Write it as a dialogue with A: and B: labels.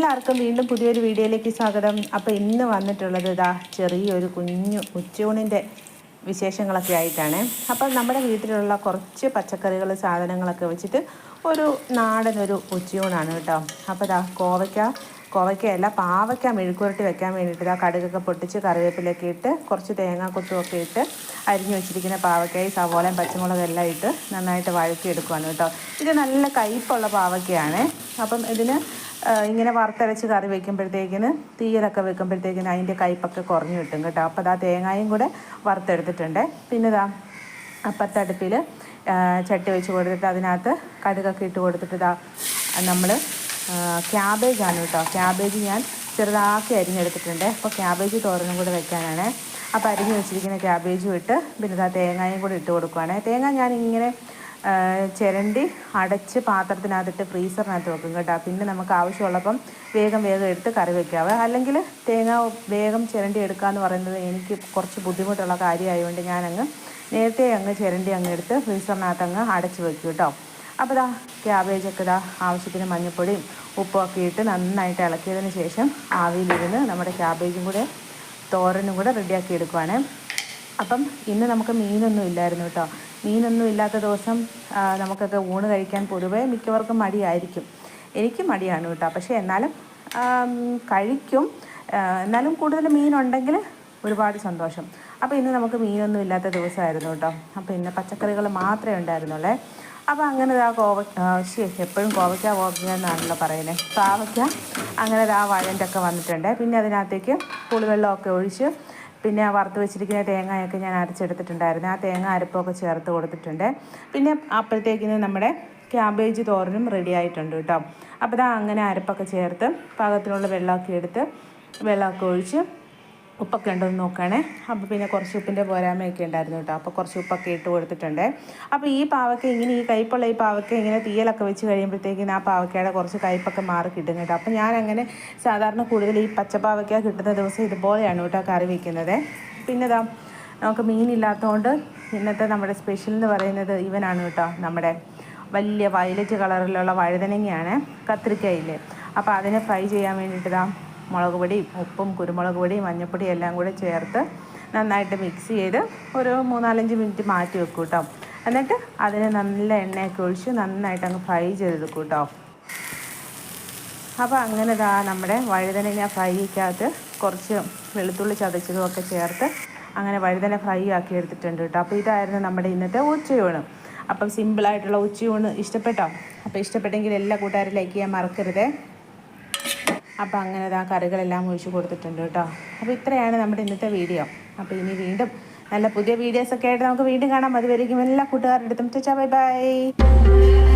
A: എല്ലാവർക്കും വീണ്ടും പുതിയൊരു വീഡിയോയിലേക്ക് സ്വാഗതം. അപ്പോൾ ഇന്ന് വന്നിട്ടുള്ളത് ഇതാ ചെറിയൊരു കുഞ്ഞു ഉച്ചയൂണിൻ്റെ വിശേഷങ്ങളൊക്കെ ആയിട്ടാണ്. അപ്പം നമ്മുടെ വീട്ടിലുള്ള കുറച്ച് പച്ചക്കറികൾ സാധനങ്ങളൊക്കെ വെച്ചിട്ട് ഒരു നാടനൊരു ഉച്ചയൂണാണ് കേട്ടോ. അപ്പോൾ ഇതാ കോവയ്ക്കയല്ല പാവയ്ക്ക മെഴുക്കുവരട്ടി വെക്കാൻ വേണ്ടിയിട്ട് ഇതാ കടുകൊക്കെ പൊട്ടിച്ച് കറിവേപ്പിലൊക്കെ ഇട്ട് കുറച്ച് തേങ്ങാക്കൊത്തുമൊക്കെ ഇട്ട് അരിഞ്ഞു വെച്ചിരിക്കുന്ന പാവയ്ക്കായി സവോളയും പച്ചമുളകും എല്ലാം ഇട്ട് നന്നായിട്ട് വഴറ്റിയെടുക്കുകയാണ് കേട്ടോ. ഇത് നല്ല കയ്പുള്ള പാവയ്ക്കയാണ്. അപ്പം ഇതിന് ഇങ്ങനെ വറുത്തരച്ച് കറി വയ്ക്കുമ്പോഴത്തേക്കിന് തീയലൊക്കെ വെക്കുമ്പോഴത്തേക്കിന് അതിൻ്റെ കയ്പൊക്കെ കുറഞ്ഞു കിട്ടും കേട്ടോ. അപ്പോൾ അതാ തേങ്ങയും കൂടെ വറുത്തെടുത്തിട്ടുണ്ട്. പിന്നെ ഇതാ അപ്പത്തടുപ്പിൽ ചട്ടി വെച്ച് കൊടുത്തിട്ട് അതിനകത്ത് കടുകൊക്കെ ഇട്ട് കൊടുത്തിട്ട് ഇതാ നമ്മൾ ക്യാബേജാണ് കേട്ടോ. ക്യാബേജ് ഞാൻ ചെറുതാക്കി അരിഞ്ഞെടുത്തിട്ടുണ്ട്. അപ്പോൾ ക്യാബേജ് തോരനും കൂടെ വെക്കാനാണ്. അപ്പോൾ അരിഞ്ഞ് വെച്ചിരിക്കുന്ന ക്യാബേജും ഇട്ട് പിന്നെ ഇതാ തേങ്ങയും കൂടെ ഇട്ട് കൊടുക്കുകയാണ്. തേങ്ങ ഞാനിങ്ങനെ ചിരണ്ടി അടച്ച് പാത്രത്തിനകത്തിട്ട് ഫ്രീസറിനകത്ത് വെക്കും കേട്ടോ. പിന്നെ നമുക്ക് ആവശ്യമുള്ളപ്പം വേഗം എടുത്ത് കറി വയ്ക്കാവ്. അല്ലെങ്കിൽ തേങ്ങ വേഗം ചിരണ്ടി എടുക്കുക എന്ന് പറയുന്നത് എനിക്ക് കുറച്ച് ബുദ്ധിമുട്ടുള്ള കാര്യമായതുകൊണ്ട് ഞാനങ്ങ് നേരത്തെ ചിരണ്ടി എടുത്ത് ഫ്രീസറിനകത്ത് അടച്ച് വെക്കും കേട്ടോ. അപ്പോൾ ഇതാ ക്യാബേജൊക്കെ ഇതാ ആവശ്യത്തിന് മഞ്ഞൾപ്പൊടിയും ഉപ്പൊക്കെ ഇട്ട് നന്നായിട്ട് ഇളക്കിയതിന് ശേഷം ആവിയിലിരുന്ന് നമ്മുടെ ക്യാബേജും കൂടെ തോരനും കൂടെ റെഡിയാക്കി എടുക്കുവാണ്. അപ്പം ഇന്ന് നമുക്ക് മീനൊന്നും ഇല്ലായിരുന്നു കേട്ടോ. മീനൊന്നും ഇല്ലാത്ത ദിവസം നമുക്കൊക്കെ ഊണ് കഴിക്കാൻ പൊതുവേ മിക്കവർക്കും മടിയായിരിക്കും. എനിക്ക് മടിയാണ് കേട്ടോ. പക്ഷേ എന്നാലും കഴിക്കും. എന്നാലും കൂടുതൽ മീനുണ്ടെങ്കിൽ ഒരുപാട് സന്തോഷം. അപ്പോൾ ഇന്ന് നമുക്ക് മീനൊന്നും ഇല്ലാത്ത ദിവസമായിരുന്നു കേട്ടോ. അപ്പോൾ ഇന്ന് പച്ചക്കറികൾ മാത്രമേ ഉണ്ടായിരുന്നുള്ളേ. അപ്പോൾ അങ്ങനെ എപ്പോഴും കോവയ്ക്ക എന്നാണല്ലോ പറയുന്നത്. പാവയ്ക്ക അങ്ങനെ വഴൻ്റെ ഒക്കെ വന്നിട്ടുണ്ട്. പിന്നെ അതിനകത്തേക്ക് പുളിവെള്ളമൊക്കെ ഒഴിച്ച് പിന്നെ വറുത്ത് വെച്ചിരിക്കുന്ന തേങ്ങയൊക്കെ ഞാൻ അരച്ചെടുത്തിട്ടുണ്ടായിരുന്നു. ആ തേങ്ങ അരപ്പൊക്കെ ചേർത്ത് കൊടുത്തിട്ടുണ്ട്. പിന്നെ അപ്പോഴത്തേക്കിന് നമ്മുടെ ക്യാബേജ് തോരനും റെഡി ആയിട്ടുണ്ട് കേട്ടോ. അപ്പോൾ അങ്ങനെ അരപ്പൊക്കെ ചേർത്ത് പാകത്തിനുള്ള വെള്ളമൊക്കെ ഒഴിച്ച് ഉപ്പൊക്കെ ഉണ്ടോയെന്ന് നോക്കുകയാണേ. അപ്പോൾ പിന്നെ കുറച്ച് ഉപ്പിൻ്റെ പോരായ്മയൊക്കെ ഉണ്ടായിരുന്നു കേട്ടോ. അപ്പോൾ കുറച്ച് ഉപ്പൊക്കെ ഇട്ട് കൊടുത്തിട്ടുണ്ട്. അപ്പോൾ ഈ പാവയ്ക്ക ഇങ്ങനെ ഈ കയ്പുള്ള ഈ പാവയ്ക്ക ഇങ്ങനെ തീയലൊക്കെ വെച്ച് കഴിയുമ്പോഴത്തേക്കിന് ആ പാവയ്ക്കയുടെ കുറച്ച് കയ്പൊക്കെ മാറി കിട്ടും കേട്ടോ. അപ്പോൾ ഞാനങ്ങനെ സാധാരണ കൂടുതൽ ഈ പച്ചപ്പാവയ്ക്ക കിട്ടുന്ന ദിവസം ഇതുപോലെയാണ് കേട്ടോ കറി വയ്ക്കുന്നത്. പിന്നെ നമുക്ക് മീനില്ലാത്തതുകൊണ്ട് ഇന്നത്തെ നമ്മുടെ സ്പെഷ്യൽ എന്ന് പറയുന്നത് ഇവനാണ് കേട്ടോ. നമ്മുടെ വലിയ വയലറ്റ് കളറിലുള്ള വഴുതനങ്ങയാണ്, കത്രിക്കയില്ലേ. അപ്പോൾ അതിനെ ഫ്രൈ ചെയ്യാൻ വേണ്ടിയിട്ട് മുളക് പൊടിയും ഉപ്പും കുരുമുളക് പൊടിയും മഞ്ഞൾപ്പൊടിയും എല്ലാം കൂടെ ചേർത്ത് നന്നായിട്ട് മിക്സ് ചെയ്ത് ഒരു 3-4 മിനിറ്റ് മാറ്റി വെക്കും കേട്ടോ. എന്നിട്ട് അതിന് നല്ല എണ്ണയൊക്കെ ഒഴിച്ച് നന്നായിട്ട് ഫ്രൈ ചെയ്തെടുക്കും കേട്ടോ. അപ്പോൾ അങ്ങനെ നമ്മുടെ വഴുതനങ്ങ ഫ്രൈക്കകത്ത് കുറച്ച് വെളുത്തുള്ളി ചതച്ചതും ഒക്കെ ചേർത്ത് അങ്ങനെ വഴുതന ഫ്രൈ ആക്കി എടുത്തിട്ടുണ്ട് കേട്ടോ. അപ്പോൾ ഇതായിരുന്നു നമ്മുടെ ഇന്നത്തെ ഉച്ചയൂണ്. അപ്പം സിമ്പിളായിട്ടുള്ള ഉച്ചയൂണ് ഇഷ്ടപ്പെട്ടോ? അപ്പോൾ ഇഷ്ടപ്പെട്ടെങ്കിൽ എല്ലാ കൂട്ടുകാരും ലൈക്ക് ചെയ്യാൻ മറക്കരുത്. അപ്പോൾ അങ്ങനെ കറികളെല്ലാം ഒഴിച്ച് കൊടുത്തിട്ടുണ്ട് കേട്ടോ. അപ്പോൾ ഇത്രയാണ് നമ്മുടെ ഇന്നത്തെ വീഡിയോ. അപ്പോൾ ഇനി വീണ്ടും നല്ല പുതിയ വീഡിയോസൊക്കെ ആയിട്ട് നമുക്ക് വീണ്ടും കാണാം. അതുവരെയും എല്ലാ കൂട്ടുകാരുടെ അടുത്തും ബൈ ബൈ.